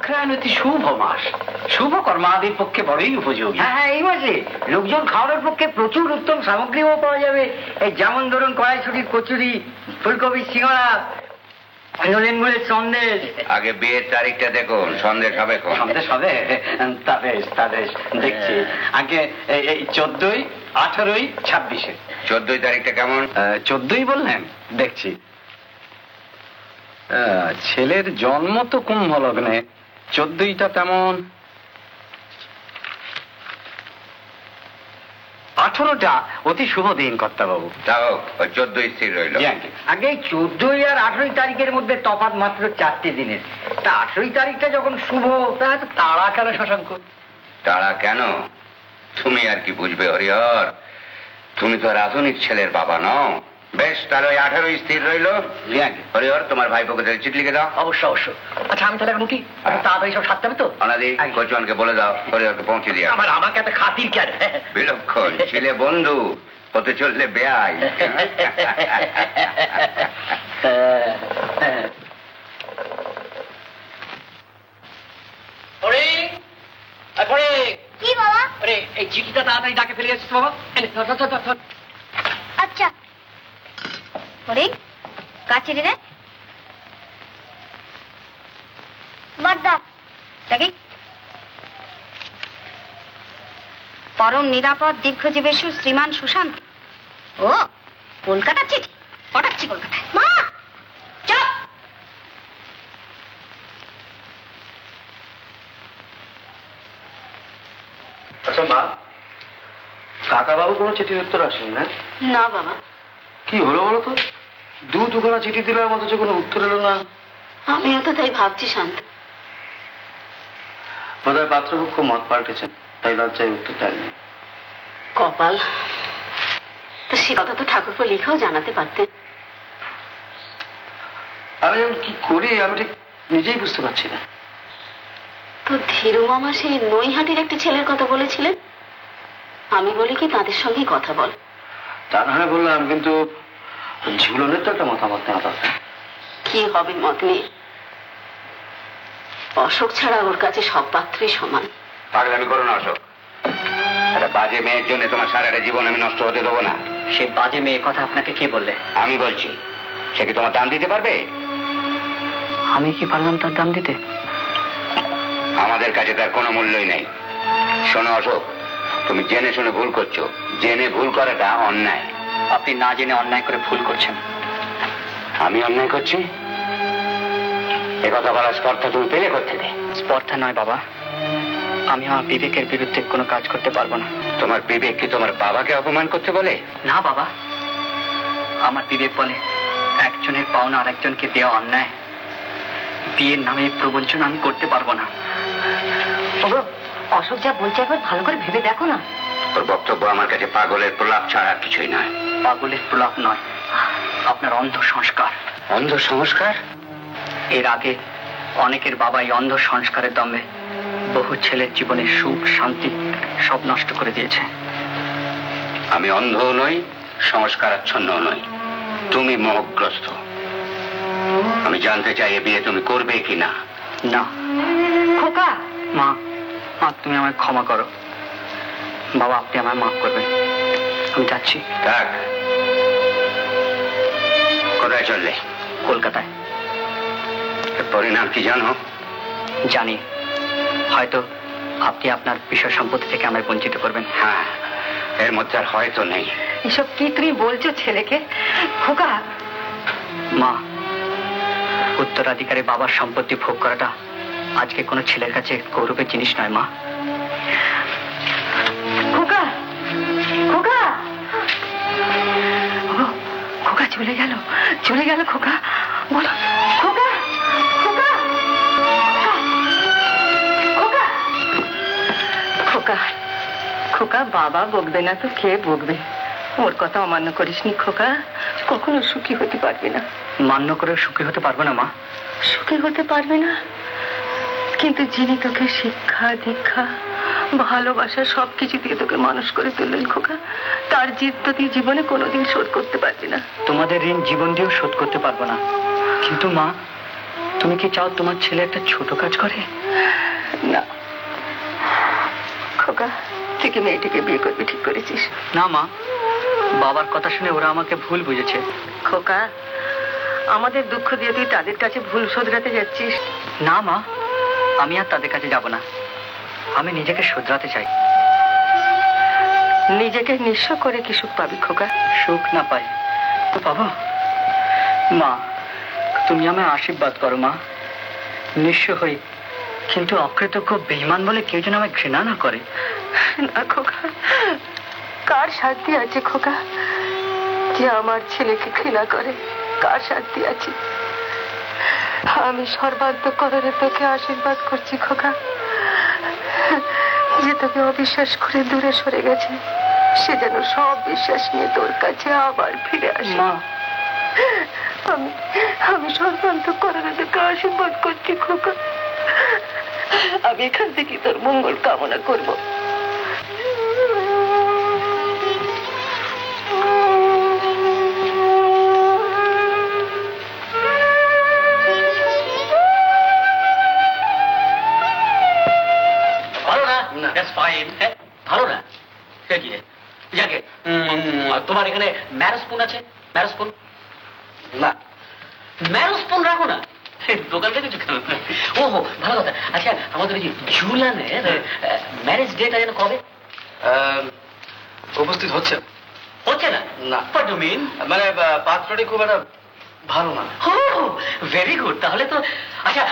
দক্ষিণায়ন অতি শুভ মাস, শুভ কর্মাদির পক্ষে বড়ই উপযোগী। হ্যাঁ হ্যাঁ, এই মাসে লোকজন খাওয়ানোর পক্ষে প্রচুর উত্তম সামগ্রীও পাওয়া যাবে। এই যেমন ধরুন কড়াইশুটির কচুরি, ফুলকপির সিঙ্গাড়া, নলেন গুড়ের সন্দেশ। আগে বিয়ের তারিখটা দেখুন, সন্দেশ হবে? সন্দেশ হবে? তা বেশ, তা বেশ, দেখছি। আগে এই 14, 18, 26। 14 তারিখটা কেমন? 14 বললেন, দেখছি। ছেলের জন্ম তো কুম্ভ লগ্নে, 14টা তেমন। 18টা অতি শুভ দিন কর্তাবাবু। তাও ওই 14 স্থির রইল। আগে 14 আর 18 তারিখের মধ্যে তফাৎ মাত্র 4টে দিনের। তা 18 তারিখটা যখন শুভ, তা তাড়া কেন শশাঙ্ক? তারা কেন? তুমি আর কি বুঝবে হরিহর, তুমি তো আর আধুনিক ছেলের বাবা নও। বেশ, তাহলে ওই 18 স্থির রইল। হরিহর, তোমার ভাইপোকে চিঠি লিখে দাও। অবশ্য অবশ্য। আচ্ছা, আমি তাহলে এখন কি তাড়াতাড়ি সব সারতে হবে তো? অনাদি, কচুয়ানকে বলে দাও হরিহরকে পৌঁছে দিয়ে। আমাকে একটা খাতির কেন? বিলক্ষণ ছেলে বন্ধু হতে চললে বেয়াই। কি বাবা? এই চিঠিটা তাড়াতাড়ি ডাকে ফেলে এসেছিস বাবা। আচ্ছা। ওরে কাছে রে বাদা দেখি। পরম নিরাপদ দীর্ঘজীবেশু শ্রীমান সুশান্ত। ও কলকাতার চিঠি, পাঠাচ্ছি কলকাতায়। মা চল। আচ্ছা মা, কাকাবাবু কোনো চিঠির উত্তর আসেনি না? না বাবা। কি হলো বলো তো? দুখানা চিঠি দিলাম, অথচ কোনো উত্তর এলো না। আমিও তো তাই ভাবছি শান্ত। বোধহয় পাত্রপক্ষ মত পাল্টেছেন, তাই লজ্জায় উত্তর দেয়নি। কপাল। তো সে কথা তো ঠাকুরপো লিখেও জানাতে পারতেন। আমি এখন কি করি আমি ঠিক নিজেই বুঝতে পারছি না। তো ধীরু মামা সেই নৈহাটির একটি ছেলের কথা বলেছিলেন। আমি বলি কি তাদের সঙ্গে কথা বল। তা না হয় বললাম, কিন্তু ঝুলনের তো একটা মতামত নেওয়া দরকার। কি হবে মত নিয়ে? অশোক ছাড়া ওর কাছে সব পাত্রই সমান। পাগলামি করো না অশোক, একটা বাজে মেয়ের জন্য তোমার সারাটা জীবন আমি নষ্ট হতে দেবো না। সে বাজে মেয়ে কথা আপনাকে কে বললে? আমি বলছি, সে কি তোমার দাম দিতে পারবে? আমি কি পারলাম তার দাম দিতে? আমাদের কাছে তার কোনো মূল্যই নেই। শোনো অশোক, তুমি জেনে শুনে ভুল করছো। জেনে ভুল করাটা অন্যায়। আপনি না জেনে অন্যায় করে ভুল করছেন। আমি অন্যায় করছি? একথা বলার স্পর্ধা তুমি পেলে কোত্থেকে? স্পর্ধা নয় বাবা, আমি আমার বিবেকের বিরুদ্ধে কোনো কাজ করতে পারবো না। তোমার বিবেক কি তোমার বাবাকে অপমান করতে বলে? না বাবা, আমার বিবেক বলে একজনের পাওনা আর একজনকে দেওয়া অন্যায়। বিয়ের নামে প্রবঞ্চনা আমি করতে পারবো না। অশোক যা বলছে একবার ভালো করে ভেবে দেখো না। ওর বক্তব্য আমার কাছে পাগলের প্রলাপ ছাড়া কিছুই নয়। পাগলের প্রলাপ নয়, আপনার অন্ধ সংস্কার। অন্ধ সংস্কার? এর আগে অনেকের বাবা এই অন্ধ সংস্কারের দমে বহু ছেলের জীবনের সুখ শান্তি সব নষ্ট করে দিয়েছে। আমি অন্ধও নই, সংস্কারাচ্ছন্নও নই। তুমি মোহগ্রস্ত। আমি জানতে চাই এ বিয়ে তুমি করবে কি না? না। খোকা। মা, মা তুমি আমায় ক্ষমা করো। বাবা আপনি আমায় মাফ করবেন, আমি যাচ্ছি। থাক। কোথায় চললে? কলকাতায়। পরিণাম কি জানো? জানি, হয়তো আপনি আপনার বিষয় সম্পত্তি থেকে আমায় বঞ্চিত করবেন। হ্যাঁ, এর মধ্যে আর হয়তো নেই। এসব কি তুমি বলছো ছেলেকে? খোকা। মা, উত্তরাধিকারী বাবার সম্পত্তি ভোগ করাটা আজকে কোনো ছেলের কাছে গৌরবের জিনিস নয় মা। খোকা, খোকা, খোকা চলে গেল, চলে গেল খোকা। বলো খোকা, খোকা, খোকা, খোকা, খোকা। বাবা বকবে না তো কে বকবে? ওর কথা অমান্য করিসনি খোকা, কখনো সুখী হতে পারবে না। মান্য করে সুখী হতে পারবো না মা। সুখী হতে পারবে না, কিন্তু যিনি তোকে শিক্ষা দীক্ষা ভালোবাসা সবকিছু দিয়ে তোকে মানুষ করে তুললেন খোকা, তার জিদ তো তুই জীবনে কোনোদিন শোধ করতে পারবি না। তোমাদের ঋণ জীবন দিয়েও শোধ করতে পারবো না, কিন্তু মা তুমি তুমি কি চাও তোমার ছেলে একটা ছোট কাজ করে? না খোকা, তুই কি মেয়েটিকে বিয়ে করবি ঠিক করেছিস? না মা, বাবার কথা শুনে ওরা আমাকে ভুল বুঝেছে। খোকা, আমাদের দুঃখ দিয়ে তুই তাদের কাছে ভুল শোধরাতে যাচ্ছিস। না মা, আমি আর তাদের কাছে যাব না। আমি নিজেকে শুধরাতে চাই। নিজেকে নিঃস্ব করে কি সুখ পাবি খোকা? সুখ না পাই তো পাবো? মা, তুমি আমায় আশীর্বাদ করো মা। নিঃস্ব হই, কিন্তু অকৃতজ্ঞ বেঈমান বলে কেউ যেন আমায় ঘৃণা না করে। না খোকা, কার শান্তি আছে খোকা যে আমার ছেলেকে ঘৃণা করে? কার শান্তি আছে? আমি সর্বান্তঃকরণে তোকে আশীর্বাদ করছি খোকা, যে তোকে অবিশ্বাস করে দূরে সরে গেছে সে যেন সব বিশ্বাস নিয়ে তোর কাছে আবার ফিরে আসে। মা, আমি সর্বান্তঃকরণে তোকে আশীর্বাদ করছি খোকা। আমি এখান থেকে তোর মঙ্গল কামনা করবো। ভালো না যাকে তোমার এখানে ম্যারোস্পুন আছে? ম্যারোস্পুন না, ম্যারোস্পুন রাখো না, দোকান থেকে ও ভালো কথা। আচ্ছা, আমাদের ওই যে ঝুলানের ম্যারেজ ডেটা যেন কবে? উপস্থিত হচ্ছে হচ্ছে না? না। What do you mean? মানে পাত্রটি খুব একটা ভালো না। Very good. তাহলে তো আচ্ছা,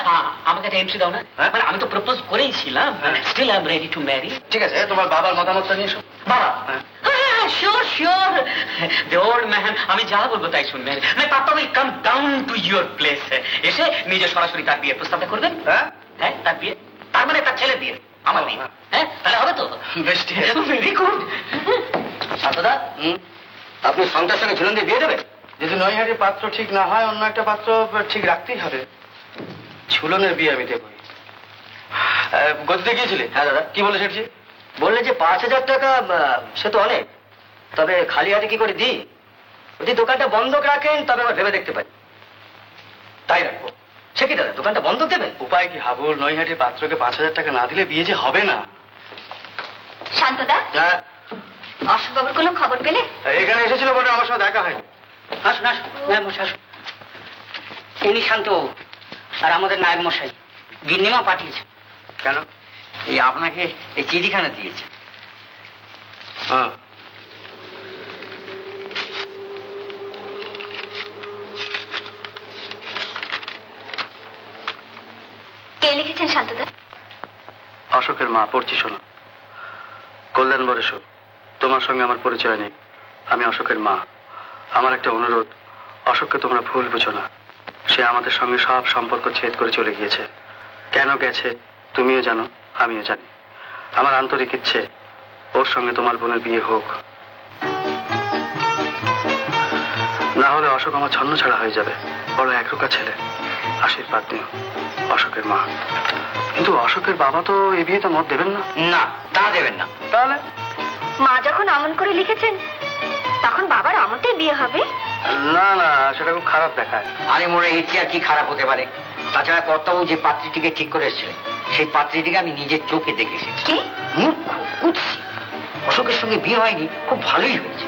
আমাকে একটা এন্ট্রি দাও না। মানে আমি তো প্রপোজ করেইছিলাম, still I am ready to marry. ঠিক আছে, তোমার বাবার মতামতটা নিয়ে এসো। বাবা, sure sure, the old man, আমি যা বলবো তাই শুনবেন। মানে papa will come down to your place, এসে নিজে সরাসরি তার বিয়ে প্রস্তাবটা করবেন। হ্যাঁ, তার বিয়ে, তার মানে তার ছেলে বিয়ে, আমার বিয়ে। হ্যাঁ, তাহলে হবে তো? বেশ, ঠিক আছে। Very good. শান্তদা, আপনি সন্তার সঙ্গে ঝুলন দিয়ে বিয়ে দেবেন? যদি নৈহাটির পাত্র ঠিক না হয়, অন্য একটা পাত্র ঠিক রাখতেই হবে। ঝুলনের বিয়ে আমি দেবই। গতিতে গিয়েছিলে? হ্যাঁ দাদা। কি বলে সেটি? বললে যে 5,000 টাকা সে তো অনেক, তবে খালি হাতে কি করে দিই? যদি দোকানটা বন্ধক রাখেন তবে আবার ভেবে দেখতে পারি। তাই রাখবো। সে কি দাদা, দোকানটা বন্ধক দেবেন? উপায় কি হাবুল, নৈহাটির পাত্রকে 5,000 টাকা না দিলে বিয়ে যে হবে না। শান্তদা, হ্যাঁ, অশোকবাবুর কোনো খবর পেলে? এখানে এসেছিল বলে আমার সঙ্গে দেখা হয়নি। আসুন আসুন, নায়ক মশাই আসুন। ইনি শান্ত আর আমাদের নায়ক মশাই। গিন্নিমা পাঠিয়েছে। কেন? এই আপনাকে এই চিঠিখানা দিয়েছে। হ্যাঁ, কে লিখেছেন শান্তদা? অশোকের মা। পড়ছি শোনো। কল্যাণ বরেশ, তোমার সঙ্গে আমার পরিচয় নেই, আমি অশোকের মা। আমার একটা অনুরোধ, অশোককে তোমরা ভুল বুঝো না। সে আমাদের সঙ্গে সব সম্পর্ক ছেদ করে চলে গিয়েছে। কেন গেছে তুমিও জানো, আমিও জানি। আমার আন্তরিক ইচ্ছে ওর সঙ্গে তোমার বোনের বিয়ে হোক, না হলে অশোক আমার ছন্ন ছাড়া হয়ে যাবে। বড় একরোকা ছেলে। আশীর্বাদ নিও, অশোকের মা। কিন্তু অশোকের বাবা তো এ বিয়েতে মত দেবেন না। না, তা দেবেন না। তাহলে মা যখন আমন করে লিখেছেন তখন বাবার আমতেই বিয়ে হবে? না না, সেটা খুব খারাপ দেখায়। আরে মোড়ে এর চেয়ে আর কি খারাপ হতে পারে? তাছাড়া কর্তাবু যে পাত্রীটিকে ঠিক করে এসেছিলেন, সেই পাত্রীটিকে আমি নিজের চোখে দেখেছি। কি? মূর্খ, কুৎসি। অশোকের সঙ্গে বিয়ে হয়নি, খুব ভালোই হয়েছে।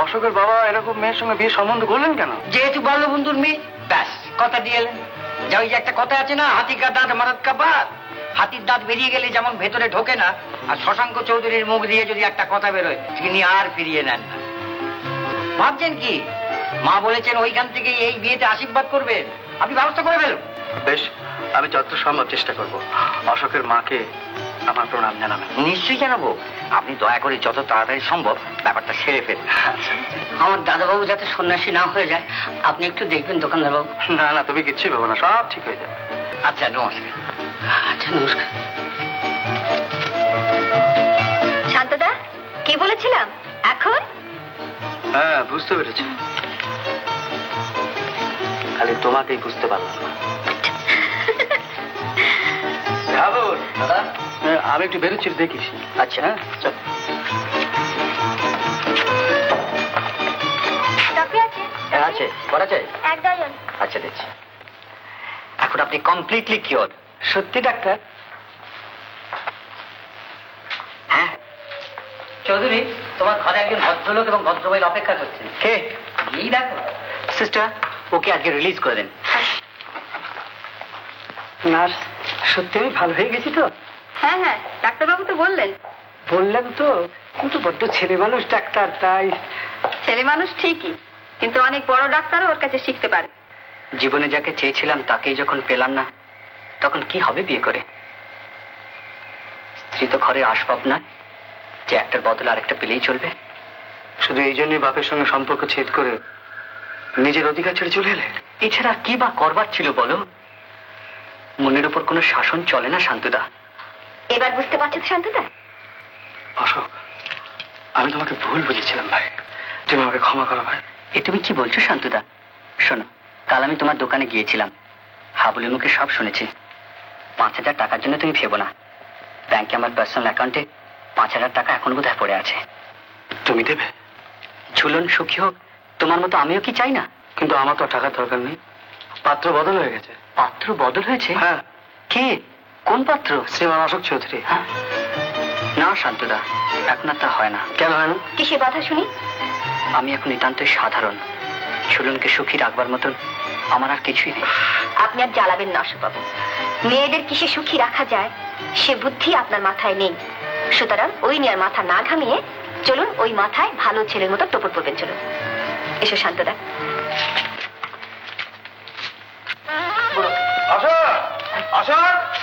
অশোকের বাবা এরকম মেয়ের সঙ্গে বিয়ে সম্বন্ধ করলেন কেন? যেহেতু বাল্যবন্ধুর মেয়ে, ব্যাস কথা দিয়ে এলেন। যা ওই যে একটা কথা আছে না, হাতি কা দাঁত মারাত কা বাত। হাতির দাঁত বেরিয়ে গেলে যেমন ভেতরে ঢোকে না, আর শশাঙ্ক চৌধুরীর মুখ দিয়ে যদি একটা কথা বেরোয় তিনি আর ফিরিয়ে নেন না। ভাবছেন কি? মা বলেছেন ওইখান থেকে এই বিয়েতে আশীর্বাদ করবেন, আপনি ব্যবস্থা করে ফেলুন। বেশ, আমি যত সম্ভব চেষ্টা করব। অশোকের মাকে আমার প্রণাম জানাবেন। নিশ্চয়ই জানাবো। আপনি দয়া করে যত তাড়াতাড়ি সম্ভব ব্যাপারটা সেরে ফেলুন। আমার দাদাবাবু যাতে সন্ন্যাসী না হয়ে যায় আপনি একটু দেখবেন দোকানদার বাবু। না না, তুমি কিচ্ছুই ভেবো না, সব ঠিক হয়ে যাবে। আচ্ছা নমস্কার। আচ্ছা নমস্কার। শান্তদা, কি বলেছিলাম এখন? হ্যাঁ, বুঝতে পেরেছি, খালি তোমাকেই বুঝতে পারলাম না। দাদা, আমি একটু বেরোচ্ছি, দেখিস। আচ্ছা হ্যাঁ, চল। কফি আছে? হ্যাঁ আছে, করা চাই? এক ডজন। আচ্ছা দিচ্ছি। এখন টাচফুট আপনি কমপ্লিটলি কিওর। সত্যি ডাক্তার? হ্যাঁ চৌধুরী, তোমার ঘরে একজন ভদ্রলোক এবং ভদ্রমহিলা অপেক্ষা করছেন। কে? এই দেখো সিস্টার, ওকে আজকে রিলিজ করে দেন। নার্স, সত্যি আমি ভালো হয়ে গেছি তো? হ্যাঁ হ্যাঁ, ডাক্তারবাবু তো বললেন। বললাম তো, কিন্তু বড্ড ছেলে মানুষ ডাক্তার, তাই। ছেলে মানুষ ঠিকই, কিন্তু অনেক বড় ডাক্তারও ওর কাছে শিখতে পারে। জীবনে যাকে চেয়েছিলাম তাকেই যখন পেলাম না, তখন কি হবে বিয়ে করে? স্ত্রী তো ঘরে আসবাব না যে একটার বদলে আরেকটা পেলেই চলবে। শুধু এই জন্যই বাপের সঙ্গে সম্পর্ক ছেদ করে নিজের অধিকার ছেড়ে চলে এলে? এছাড়া কি বা করবার ছিল বলো? মনের উপর কোনো শাসন চলে না শান্তদা। এবার বুঝতে পারছো তো শান্তদা? অশোক, আমি তোমাকে ভুল বুঝেছিলাম ভাই, তুমি আমাকে ক্ষমা করো ভাই। এ তুমি কি বলছো শান্তদা? শোনো, কাল আমি তোমার দোকানে গিয়েছিলাম, হাবুলের মুখে সব শুনেছি। 5,000 টাকার জন্য তুমি ভেবো না, ব্যাংকে আমার পার্সোনাল অ্যাকাউন্টে 5,000 টাকা এখন বোধহয় পড়ে আছে। তুমি দেবে? ঝুলন সুখী হোক, তোমার মতো আমিও কি চাই না? কিন্তু আমার তো টাকার দরকার নেই, পাত্র বদল হয়ে গেছে। পাত্র বদল হয়েছে? হ্যাঁ। কে? কোন পাত্র? শ্রীমান অশোক চৌধুরী। হ্যাঁ? না শান্তদা, এখন আর তা হয় না। কেন হয় না? কিসে বাধা শুনি? আমি এখন নিতান্তই সাধারণ, ঝুলনকে সুখী রাখবার মতন আমার আর কিছুই নেই। আপনি আর জ্বালাবেন না অশোকবাবু, মেয়েদের কিসে সুখী রাখা যায় সে বুদ্ধি আপনার মাথায় নেই। সুতরাং ওই নিয়ে আর মাথা না ঘামিয়ে চলুন ওই মাথায় ভালো ছেলের মতো টোপর পড়বেন। চলুন, এসো শান্তদা।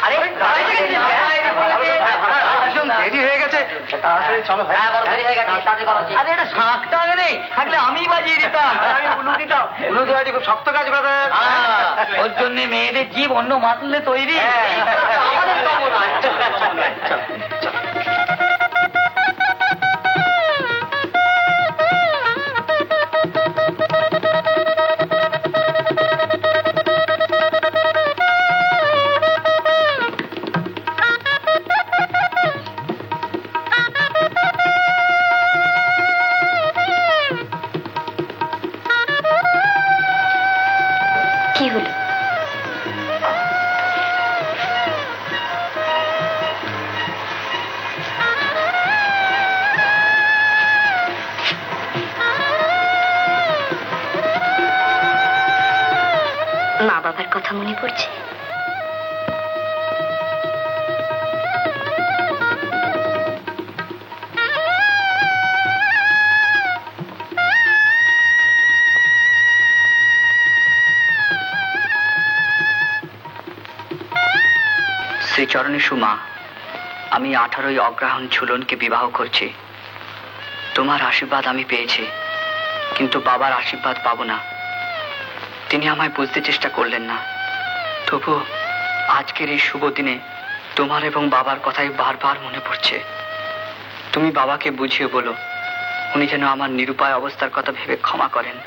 আরে দেরি হয়ে গেছে, তাড়াতাড়ি চলো ভাই। আরে এটা শাঁখটা নেই থাকলে আমি বাজিয়ে দিতাম। আমি উলু দিতাম। উলু দেওয়া খুব শক্ত কাজ ব্রাদার। ওর জন্য মেয়েদের জীব অন্য মাতলে তৈরি। আমাদের তো মনে হয়। কি হলো? মা বাবার কথা মনে পড়ছে? শ্রীচরণে সুমা, আমি 18ই অগ্রহায়ণ ঝুলনকে বিবাহ করছি। তোমার আশীর্বাদ আমি পেয়েছি, কিন্তু বাবার আশীর্বাদ পাবো না। তিনি আমায় বুঝতে চেষ্টা করলেন না। তবু আজকের এই শুভ দিনে তোমার এবং বাবার কথাই বারবার মনে পড়ছে। তুমি বাবাকে বুঝিয়ে বলো, উনি যেন আমার নিরুপায় অবস্থার কথা ভেবে ক্ষমা করেন।